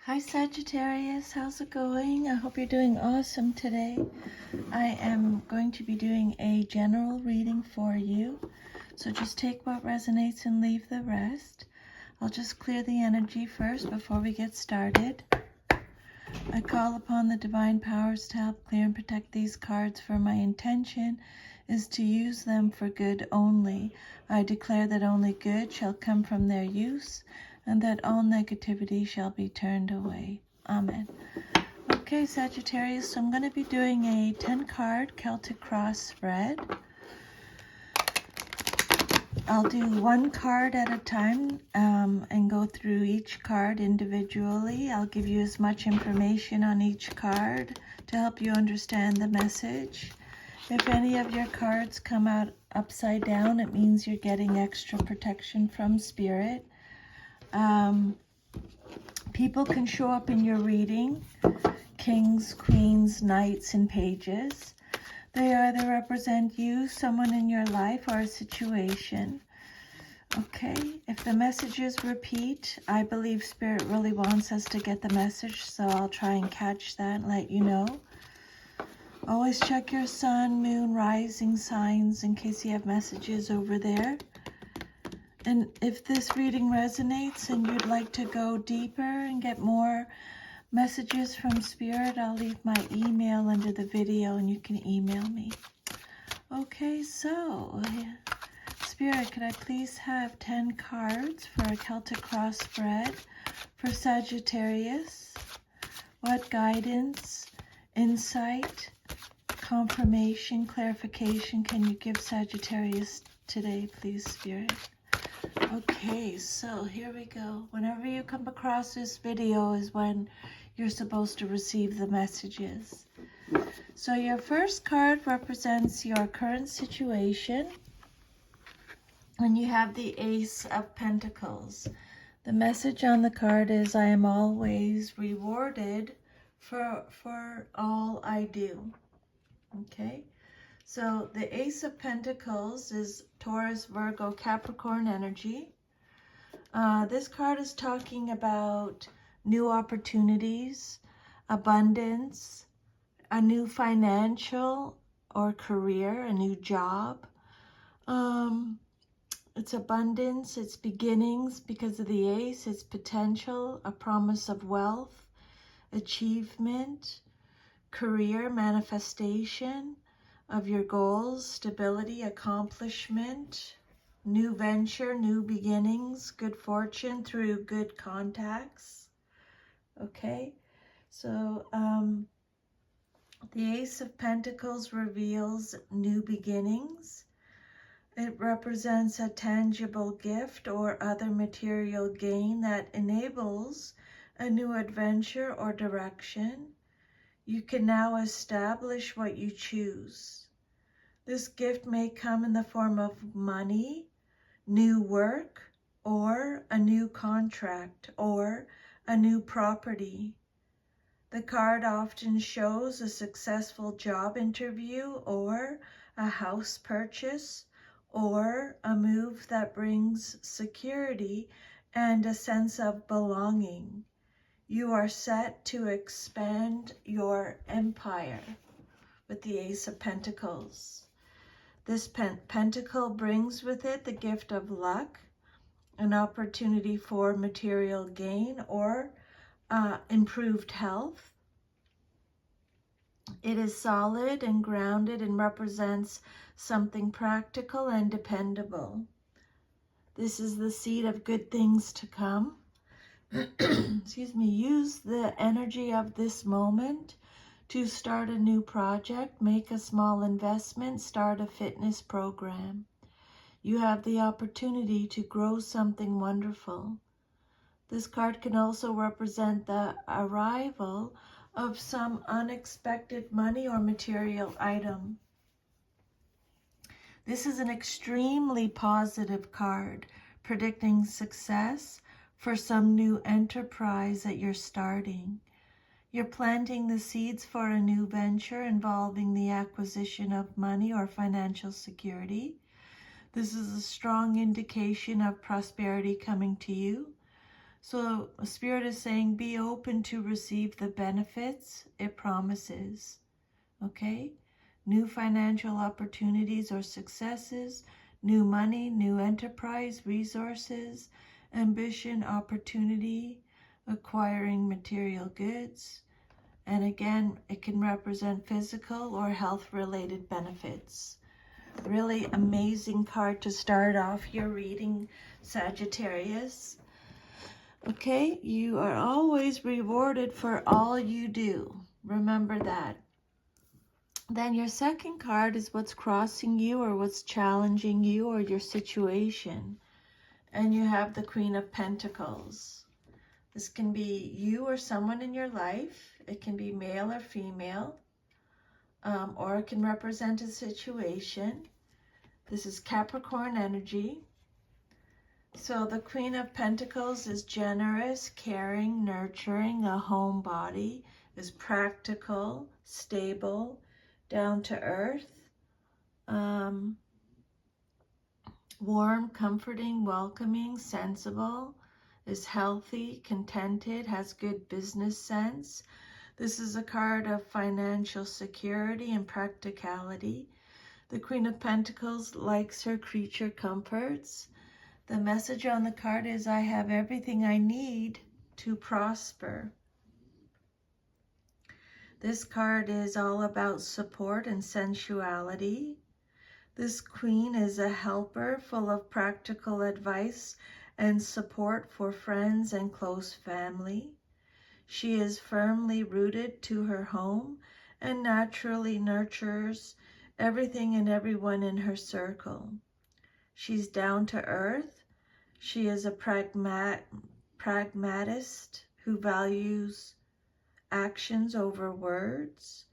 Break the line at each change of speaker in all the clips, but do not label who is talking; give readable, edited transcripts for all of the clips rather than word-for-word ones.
Hi Sagittarius, how's it going? I hope you're doing awesome today. I am going to be doing a general reading for you. So just take what resonates and leave the rest. I'll just clear the energy first before we get started. I call upon the divine powers to help clear and protect these cards, for my intention is to use them for good only. I declare that only good shall come from their use, and that all negativity shall be turned away. Amen. Okay, Sagittarius, so I'm going to be doing a 10-card Celtic cross spread. I'll do one card at a time and go through each card individually. I'll give you as much information on each card to help you understand the message. If any of your cards come out upside down, it means you're getting extra protection from Spirit. People can show up in your reading: kings, queens, knights, and pages. They either represent you, someone in your life, or a situation. Okay, if the messages repeat, I believe Spirit really wants us to get the message, so I'll try and catch that and let you know. Always check your sun, moon, rising signs in case you have messages over there. And if this reading resonates and you'd like to go deeper and get more messages from Spirit, I'll leave my email under the video and you can email me. Okay, so Spirit, could I please have 10 cards for a Celtic cross spread for Sagittarius? What guidance, insight, confirmation, clarification can you give Sagittarius today, please, Spirit? Okay, so here we go. Whenever you come across this video is when you're supposed to receive the messages. So your first card represents your current situation, and you have the Ace of Pentacles. The message on the card is, I am always rewarded for all I do. Okay, so the Ace of Pentacles is Taurus, Virgo, Capricorn energy. This card is talking about new opportunities, abundance, a new financial or career, a new job. It's abundance, it's beginnings because of the ace, it's potential, a promise of wealth, achievement, career, manifestation of your goals, stability, accomplishment, new venture, new beginnings, good fortune through good contacts. Okay, so the Ace of Pentacles reveals new beginnings. It represents a tangible gift or other material gain that enables a new adventure or direction. You can now establish what you choose. This gift may come in the form of money, new work, or a new contract, or a new property. The card often shows a successful job interview, or a house purchase, or a move that brings security and a sense of belonging. You are set to expand your empire with the Ace of Pentacles. This pentacle brings with it the gift of luck, an opportunity for material gain, or improved health. It is solid and grounded and represents something practical and dependable. This is the seed of good things to come. Excuse me. Use the energy of this moment to start a new project, make a small investment, start a fitness program. You have the opportunity to grow something wonderful. This card can also represent the arrival of some unexpected money or material item. This is an extremely positive card, predicting success for some new enterprise that you're starting. You're planting the seeds for a new venture involving the acquisition of money or financial security. This is a strong indication of prosperity coming to you. So Spirit is saying, be open to receive the benefits it promises. Okay? New financial opportunities or successes, new money, new enterprise, resources, ambition, opportunity, acquiring material goods. And again, it can represent physical or health-related benefits. Really amazing card to start off your reading, Sagittarius. Okay, you are always rewarded for all you do. Remember that. Then your second card is what's crossing you or what's challenging you or your situation. And you have the Queen of Pentacles. This can be you or someone in your life. It can be male or female. Or it can represent a situation. This is Capricorn energy. So the Queen of Pentacles is generous, caring, nurturing, a homebody, is practical, stable, down to earth, warm, comforting, welcoming, sensible, is healthy, contented, has good business sense. This is a card of financial security and practicality. The Queen of Pentacles likes her creature comforts. The message on the card is, I have everything I need to prosper. This card is all about support and sensuality. This queen is a helper full of practical advice and support for friends and close family. She is firmly rooted to her home and naturally nurtures everything and everyone in her circle. She's down to earth. She is a pragmatist who values actions over words.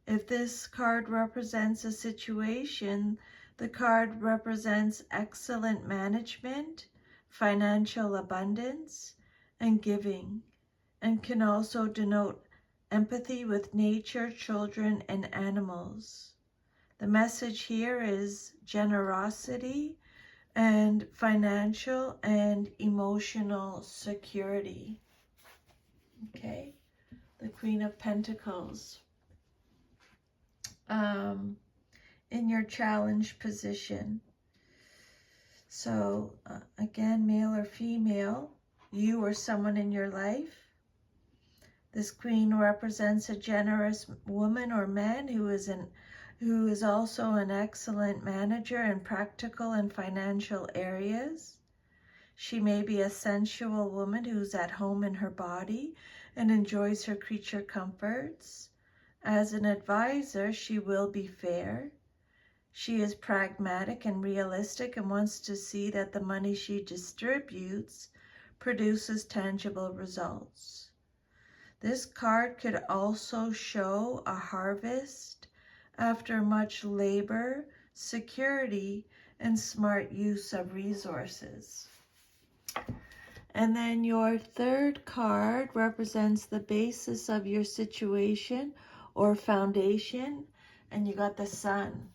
If this card represents a situation, the card represents excellent management, financial abundance, and giving, and can also denote empathy with nature, children, and animals. The message here is generosity and financial and emotional security. Okay, the Queen of Pentacles. In your challenge position. So again, male or female, you or someone in your life. This queen represents a generous woman or man who is also an excellent manager in practical and financial areas. She may be a sensual woman who's at home in her body and enjoys her creature comforts. As an advisor, she will be fair. She is pragmatic and realistic and wants to see that the money she distributes produces tangible results. This card could also show a harvest after much labor, security, and smart use of resources. And then your third card represents the basis of your situation or foundation, and you got the Sun.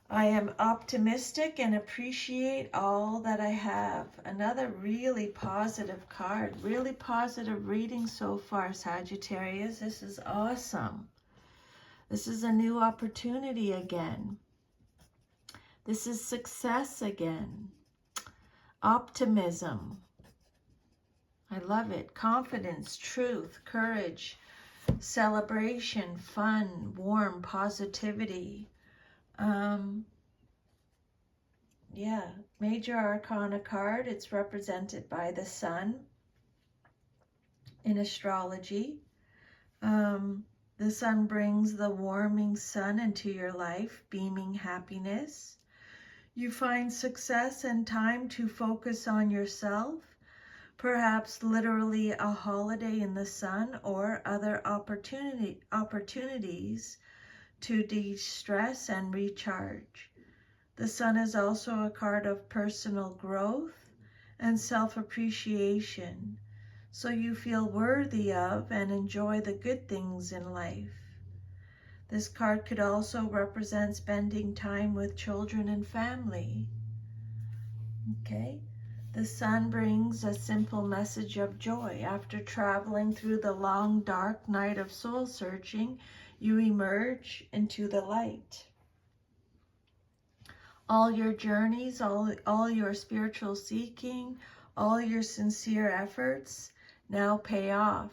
I am optimistic and appreciate all that I have. Another really positive card, really positive reading so far, Sagittarius. This is awesome. This is a new opportunity again. This is success again. Optimism. I love it. Confidence, truth, courage, celebration, fun, warm, positivity. Yeah, Major Arcana card. It's represented by the Sun in astrology. The Sun brings the warming sun into your life, beaming happiness. You find success and time to focus on yourself, perhaps literally a holiday in the sun or other opportunities to de-stress and recharge. The Sun is also a card of personal growth and self-appreciation, so you feel worthy of and enjoy the good things in life. This card could also represent spending time with children and family. Okay, The sun brings a simple message of joy. After traveling through the long, dark night of soul searching, you emerge into the light. All your journeys, all your spiritual seeking, all your sincere efforts now pay off.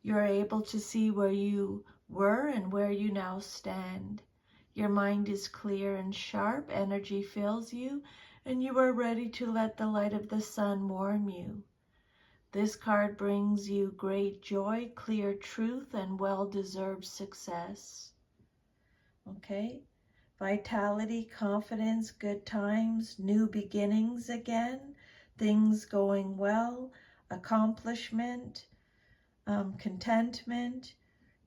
You're able to see where you were and where you now stand. Your mind is clear and sharp, energy fills you, and you are ready to let the light of the sun warm you. This card brings you great joy, clear truth, and well-deserved success. Okay? Vitality, confidence, good times, new beginnings again, things going well, accomplishment, contentment.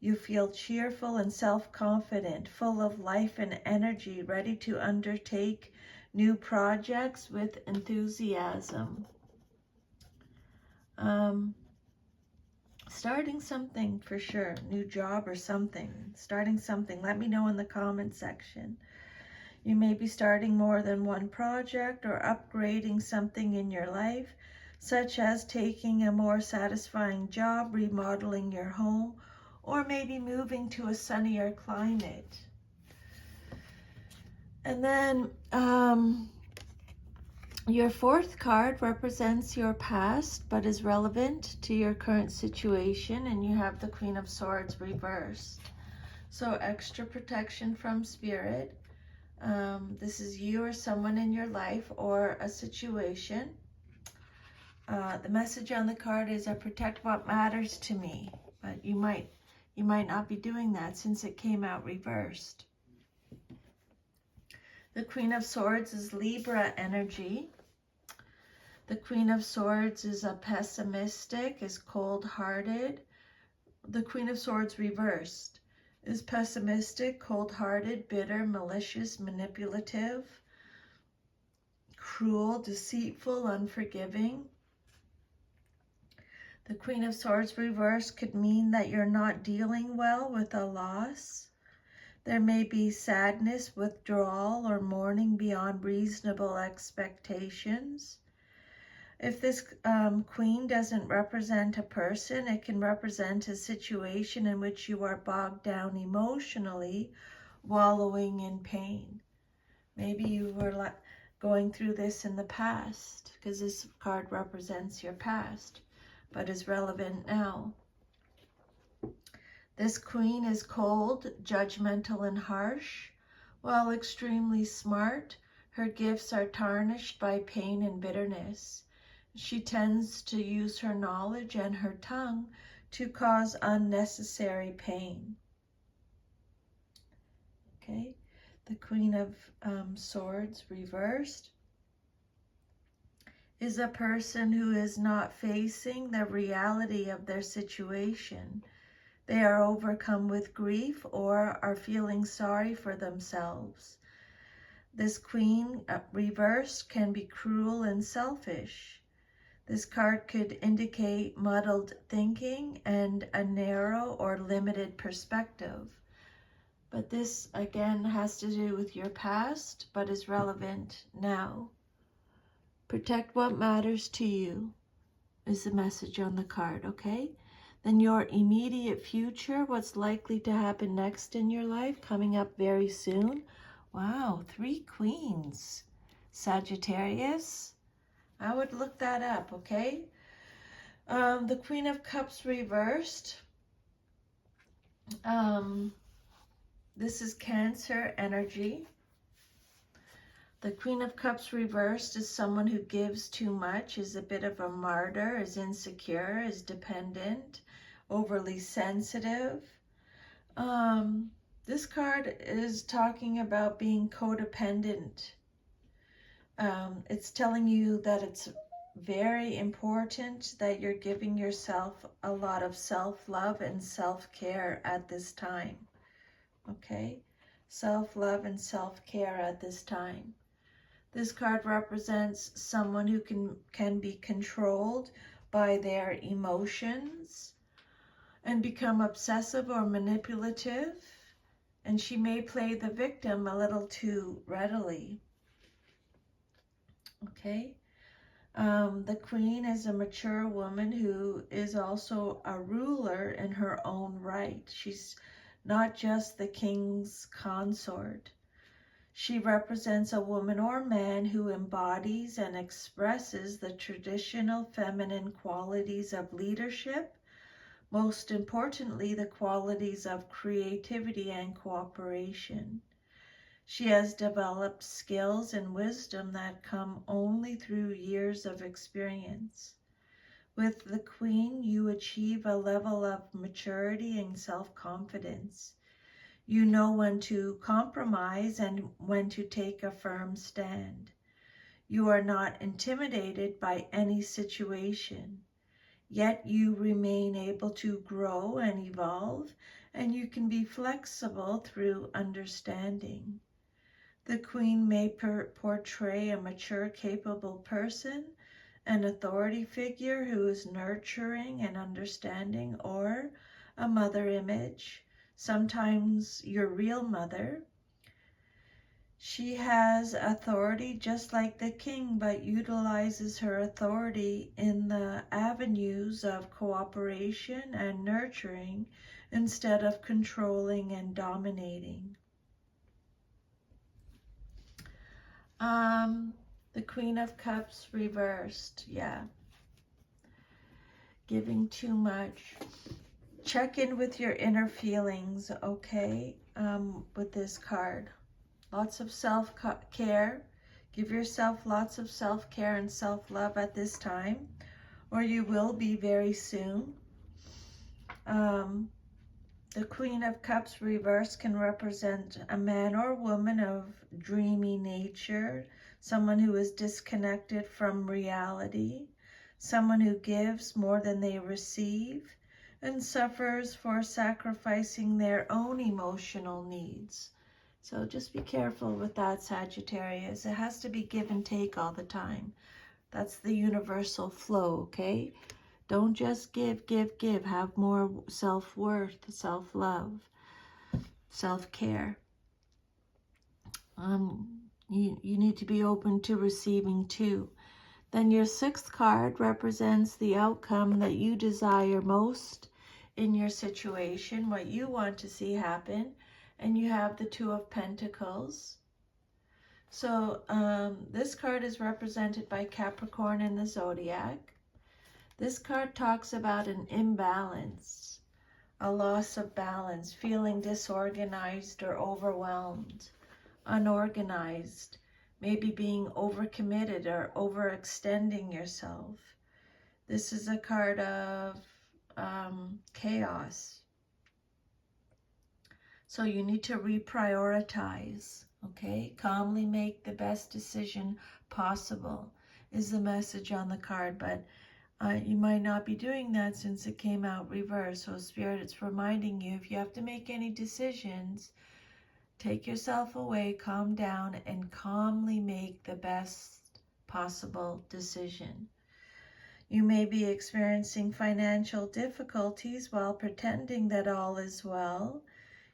You feel cheerful and self-confident, full of life and energy, ready to undertake new projects with enthusiasm. Starting something for sure, new job or something, starting something. Let me know in the comment section. You may be starting more than one project or upgrading something in your life, such as taking a more satisfying job, remodeling your home, or maybe moving to a sunnier climate. And then your fourth card represents your past but is relevant to your current situation, and you have the Queen of Swords reversed. So extra protection from spirit. This is you or someone in your life or a situation. The message on the card is, I protect what matters to me, but you might not be doing that since it came out reversed. The Queen of Swords is Libra energy. The Queen of Swords is a pessimistic, is cold-hearted. The Queen of Swords reversed is pessimistic, cold-hearted, bitter, malicious, manipulative, cruel, deceitful, unforgiving. The Queen of Swords reversed could mean that you're not dealing well with a loss. There may be sadness, withdrawal, or mourning beyond reasonable expectations. If this queen doesn't represent a person, it can represent a situation in which you are bogged down emotionally, wallowing in pain. Maybe you were going through this in the past, because this card represents your past, but is relevant now. This queen is cold, judgmental, and harsh. While extremely smart, her gifts are tarnished by pain and bitterness. She tends to use her knowledge and her tongue to cause unnecessary pain. Okay, the Queen of Swords reversed is a person who is not facing the reality of their situation. They are overcome with grief or are feeling sorry for themselves. This queen reversed can be cruel and selfish. This card could indicate muddled thinking and a narrow or limited perspective. But this, again, has to do with your past, but is relevant now. Protect what matters to you is the message on the card, okay? Then your immediate future, what's likely to happen next in your life, coming up very soon. Wow, 3 queens. Sagittarius. I would look that up, okay? The Queen of Cups reversed. This is Cancer energy. The Queen of Cups reversed is someone who gives too much, is a bit of a martyr, is insecure, is dependent, overly sensitive. This card is talking about being codependent. It's telling you that it's very important that you're giving yourself a lot of self-love and self-care at this time. Okay? Self-love and self-care at this time. This card represents someone who can be controlled by their emotions and become obsessive or manipulative, and she may play the victim a little too readily. Okay? The queen is a mature woman who is also a ruler in her own right. She's not just the king's consort. She represents a woman or man who embodies and expresses the traditional feminine qualities of leadership, most importantly, the qualities of creativity and cooperation. She has developed skills and wisdom that come only through years of experience. With the queen, you achieve a level of maturity and self-confidence. You know when to compromise and when to take a firm stand. You are not intimidated by any situation, yet you remain able to grow and evolve, and you can be flexible through understanding. The queen may portray a mature, capable person, an authority figure who is nurturing and understanding, or a mother image, sometimes your real mother. She has authority just like the king, but utilizes her authority in the avenues of cooperation and nurturing instead of controlling and dominating. The Queen of Cups reversed, yeah. Giving too much. Check in with your inner feelings, okay, with this card. Lots of self-care. Give yourself lots of self-care and self-love at this time, or you will be very soon. The Queen of Cups reverse can represent a man or woman of dreamy nature, someone who is disconnected from reality, someone who gives more than they receive, and suffers for sacrificing their own emotional needs. So just be careful with that, Sagittarius. It has to be give and take all the time. That's the universal flow, okay? Don't just give, give, give. Have more self-worth, self-love, self-care. You need to be open to receiving too. Then your sixth card represents the outcome that you desire most in your situation, what you want to see happen. And you have the Two of Pentacles. So this card is represented by Capricorn in the zodiac. This card talks about an imbalance, a loss of balance, feeling disorganized or overwhelmed, unorganized, maybe being overcommitted or overextending yourself. This is a card of chaos. So you need to reprioritize, okay? Calmly make the best decision possible is the message on the card, but you might not be doing that since it came out reversed. So Spirit, it's reminding you, if you have to make any decisions, take yourself away, calm down, and calmly make the best possible decision. You may be experiencing financial difficulties while pretending that all is well.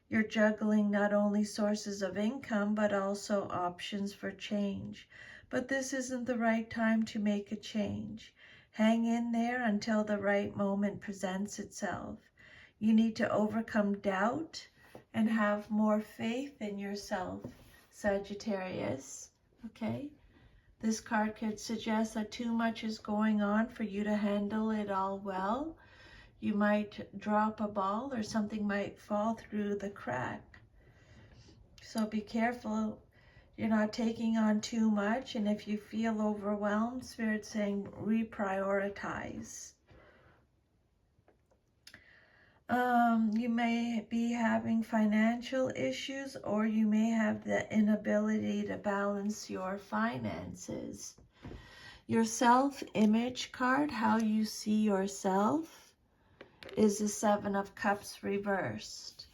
You're juggling not only sources of income, but also options for change. But this isn't the right time to make a change. Hang in there until the right moment presents itself. You need to overcome doubt and have more faith in yourself, Sagittarius, okay? This card could suggest that too much is going on for you to handle it all well. You might drop a ball or something might fall through the crack. So be careful you're not taking on too much, and if you feel overwhelmed, Spirit's saying reprioritize. You may be having financial issues, or you may have the inability to balance your finances. Your self-image card, how you see yourself, is the Seven of Cups reversed.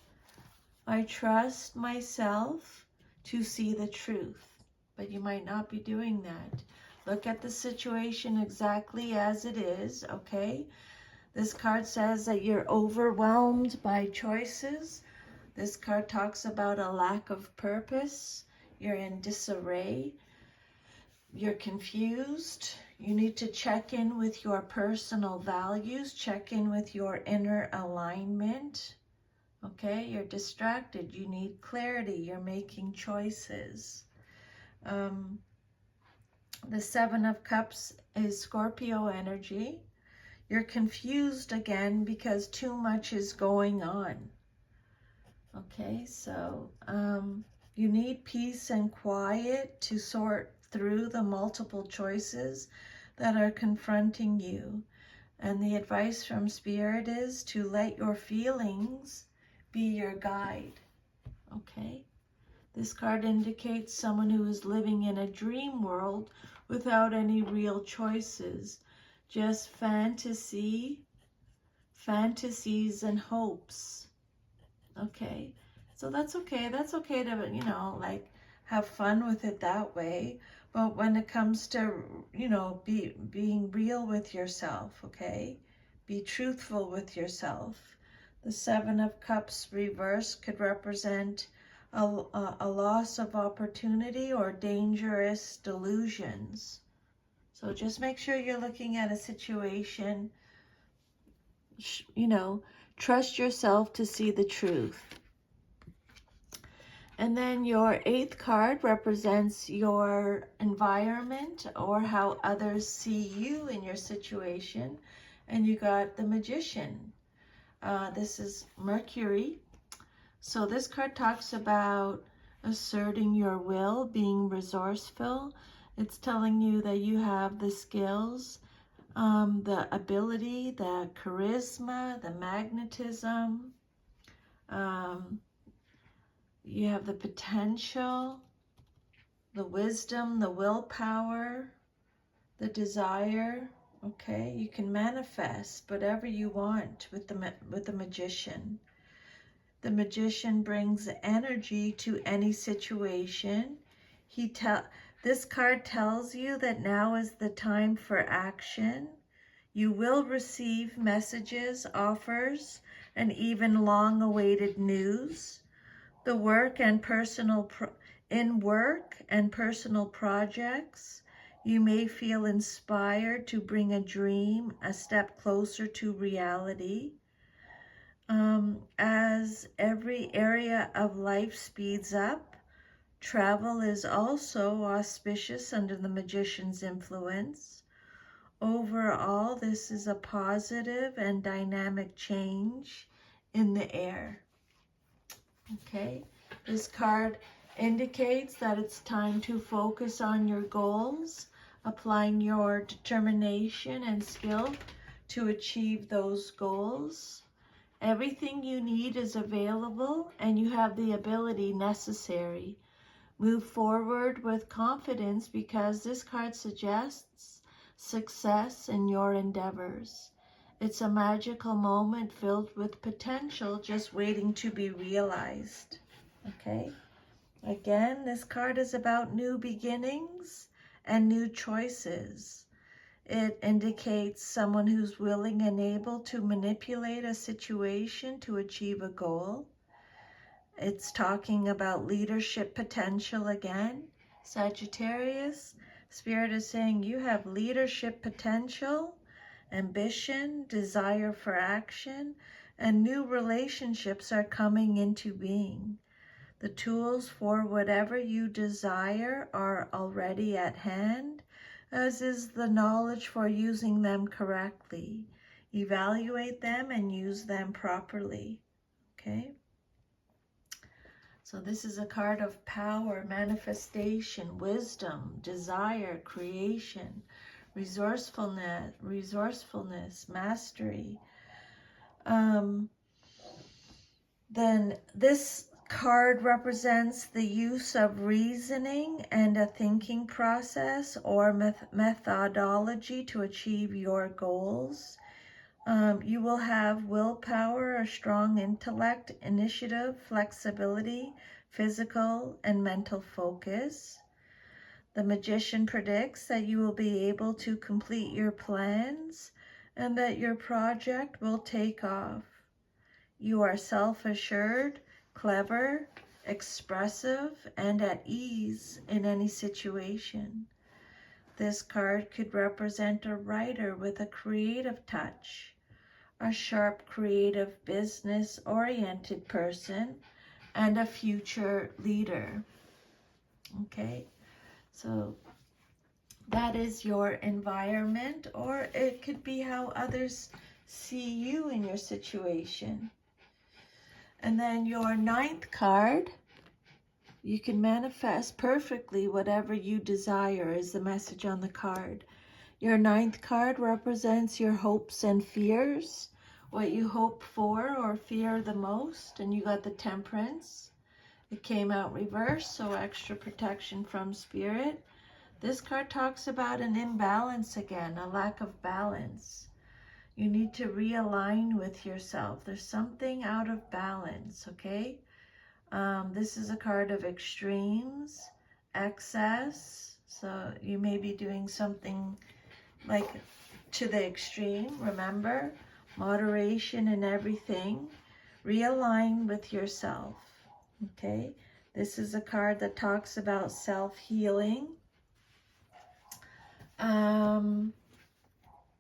I trust myself to see the truth, but you might not be doing that. Look at the situation exactly as it is, okay? This card says that you're overwhelmed by choices. This card talks about a lack of purpose. You're in disarray. You're confused. You need to check in with your personal values, check in with your inner alignment. Okay, you're distracted, you need clarity, you're making choices. The Seven of Cups is Scorpio energy. You're confused again because too much is going on. Okay, so you need peace and quiet to sort through the multiple choices that are confronting you. And the advice from Spirit is to let your feelings be your guide. Okay? This card indicates someone who is living in a dream world without any real choices. Just fantasies and hopes. Okay? So that's okay. That's okay to, you know, like have fun with it that way. But when it comes to, you know, being real with yourself, okay? Be truthful with yourself. The Seven of Cups reverse could represent a loss of opportunity or dangerous delusions. So just make sure you're looking at a situation, you know, trust yourself to see the truth. And then your 8th card represents your environment or how others see you in your situation. And you got the Magician. This is Mercury. So this card talks about asserting your will, being resourceful. It's telling you that you have the skills, the ability, the charisma, the magnetism, you have the potential, the wisdom, the willpower, the desire. Okay, you can manifest whatever you want with the Magician. The Magician brings energy to any situation. This card tells you that now is the time for action. You will receive messages, offers, and even long-awaited news. The work and personal projects, you may feel inspired to bring a dream a step closer to reality. As every area of life speeds up, travel is also auspicious under the Magician's influence. Overall, this is a positive and dynamic change in the air. Okay, this card indicates that it's time to focus on your goals, applying your determination and skill to achieve those goals. Everything you need is available and you have the ability necessary. Move forward with confidence because this card suggests success in your endeavors. It's a magical moment filled with potential just waiting to be realized. Okay? Again, this card is about new beginnings and new choices. It indicates someone who's willing and able to manipulate a situation to achieve a goal. It's talking about leadership potential again. Sagittarius, Spirit is saying you have leadership potential, ambition, desire for action, and new relationships are coming into being. The tools for whatever you desire are already at hand, as is the knowledge for using them correctly. Evaluate them and use them properly. Okay? So this is a card of power, manifestation, wisdom, desire, creation, resourcefulness, mastery. Then this card represents the use of reasoning and a thinking process or methodology to achieve your goals. You will have willpower, a strong intellect, initiative, flexibility, physical and mental focus. The Magician predicts that you will be able to complete your plans and that your project will take off. You are self-assured, clever, expressive, and at ease in any situation. This card could represent a writer with a creative touch, a sharp, creative, business-oriented person, and a future leader. Okay, so that is your environment, or it could be how others see you in your situation. And then your 9th card, you can manifest perfectly whatever you desire, is the message on the card. Your 9th card represents your hopes and fears, what you hope for or fear the most, and you got the Temperance. It came out reversed, so extra protection from Spirit. This card talks about an imbalance again, a lack of balance. You need to realign with yourself. There's something out of balance, okay? This is a card of extremes, excess. So you may be doing something like to the extreme. Remember, moderation in everything. Realign with yourself, okay? This is a card that talks about self-healing.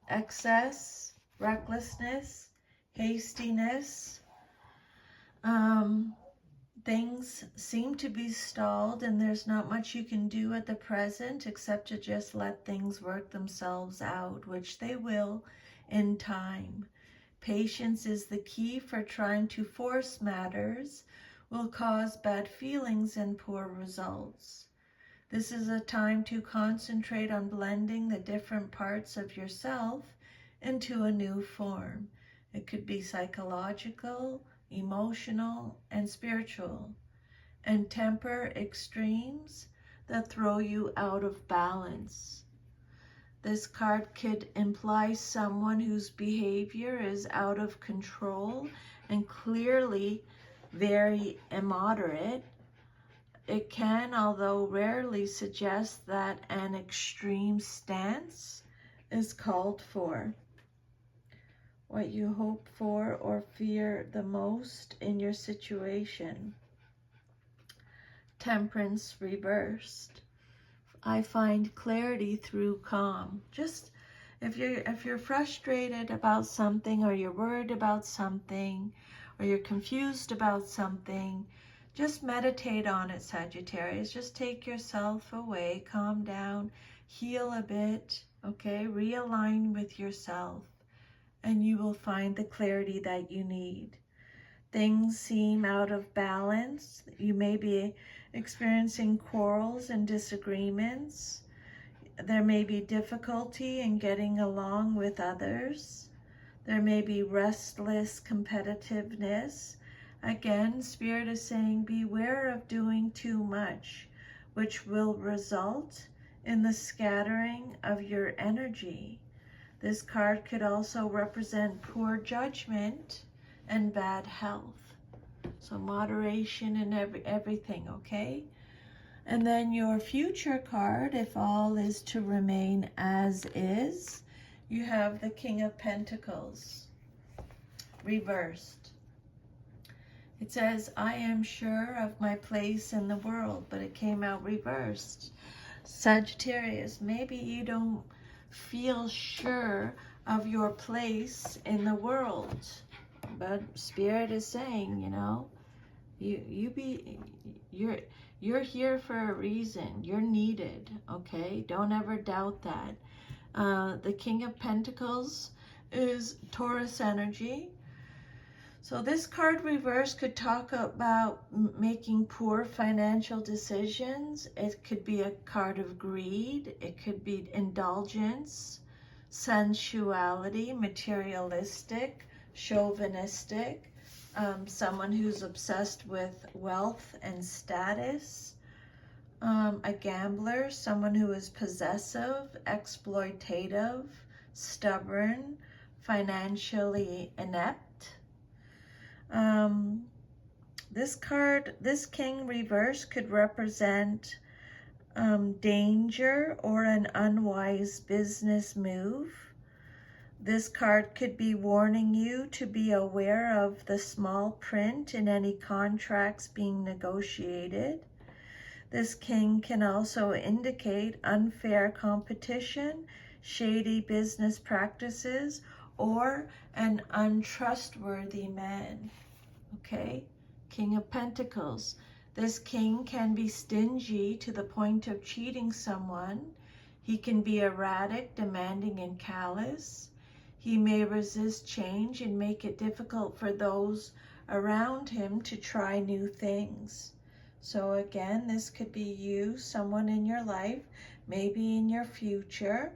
Excess, recklessness, hastiness. Things seem to be stalled and there's not much you can do at the present except to just let things work themselves out, which they will in time. Patience is the key, for trying to force matters will cause bad feelings and poor results. This is a time to concentrate on blending the different parts of yourself into a new form. It could be psychological, emotional, and spiritual. And temper extremes that throw you out of balance. This card could imply someone whose behavior is out of control and clearly very immoderate. It can, although rarely, suggest that an extreme stance is called for. What you hope for or fear the most in your situation. Temperance reversed. I find clarity through calm. Just if you're frustrated about something, or you're worried about something, or you're confused about something, just meditate on it, Sagittarius. Just take yourself away, calm down, heal a bit, okay? Realign with yourself, and you will find the clarity that you need. Things seem out of balance. You may be experiencing quarrels and disagreements. There may be difficulty in getting along with others. There may be restless competitiveness. Again, Spirit is saying beware of doing too much, which will result in the scattering of your energy. This card could also represent poor judgment and bad health. So moderation in everything, okay? And then your future card, if all is to remain as is, you have the King of Pentacles reversed. It says, I am sure of my place in the world, but it came out reversed. Sagittarius, maybe you don't feel sure of your place in the world, but Spirit is saying, you know, you're here for a reason. You're needed, okay? Don't ever doubt that. The King of Pentacles is Taurus energy. So this card reverse could talk about making poor financial decisions. It could be a card of greed. It could be indulgence, sensuality, materialistic, chauvinistic, someone who's obsessed with wealth and status, a gambler, someone who is possessive, exploitative, stubborn, financially inept. This King reverse could represent danger or an unwise business move. This card could be warning you to be aware of the small print in any contracts being negotiated. This king can also indicate unfair competition, shady business practices, or an untrustworthy man. Okay? King of Pentacles. This king can be stingy to the point of cheating someone. He can be erratic, demanding, and callous. He may resist change and make it difficult for those around him to try new things. So again, this could be you, someone in your life, maybe in your future,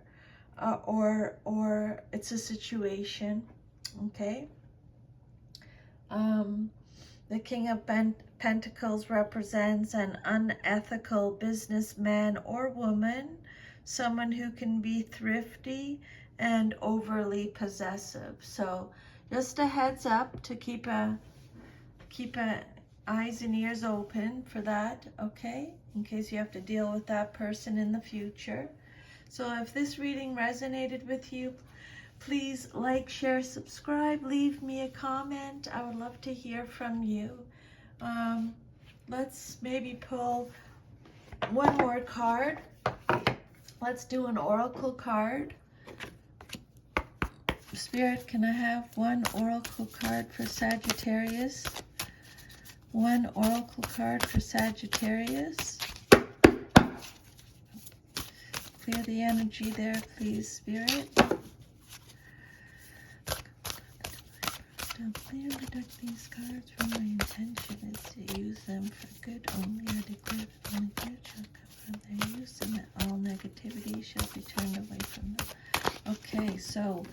or it's a situation, okay? The King of Pentacles represents an unethical businessman or woman, someone who can be thrifty and overly possessive. So just a heads up to keep eyes and ears open for that, okay? In case you have to deal with that person in the future. So if this reading resonated with you, please like, share, subscribe, leave me a comment. I would love to hear from you. Let's maybe pull one more card. Let's do an oracle card. Spirit, can I have one oracle card for Sagittarius? One oracle card for Sagittarius. Clear the energy there, please, Spirit. Clear and protect these cards from my intention is to use them for good only. I declare that only good shall come from their use, and that all negativity shall be turned away from them. Okay, so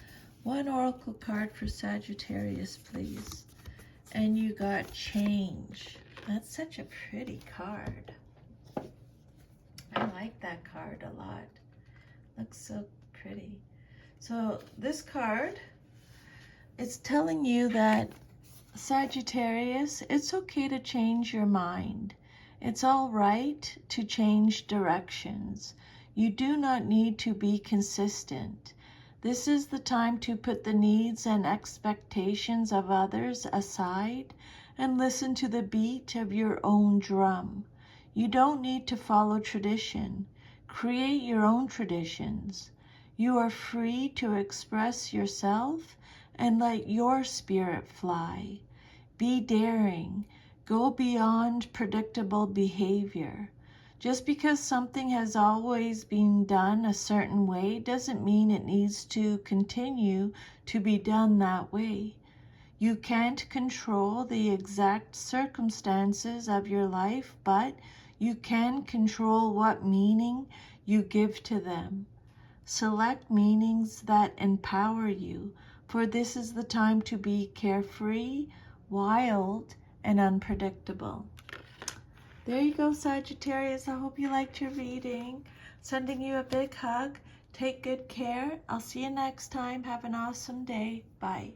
one oracle card for Sagittarius, please. And you got change. That's such a pretty card. I like that card a lot. Looks so pretty. So this card, it's telling you that, Sagittarius, it's okay to change your mind. It's all right to change directions. You do not need to be consistent. This is the time to put the needs and expectations of others aside and listen to the beat of your own drum. You don't need to follow tradition. Create your own traditions. You are free to express yourself and let your spirit fly. Be daring. Go beyond predictable behavior. Just because something has always been done a certain way doesn't mean it needs to continue to be done that way. You can't control the exact circumstances of your life, but you can control what meaning you give to them. Select meanings that empower you, for this is the time to be carefree, wild, and unpredictable. There you go, Sagittarius. I hope you liked your reading. Sending you a big hug. Take good care. I'll see you next time. Have an awesome day. Bye.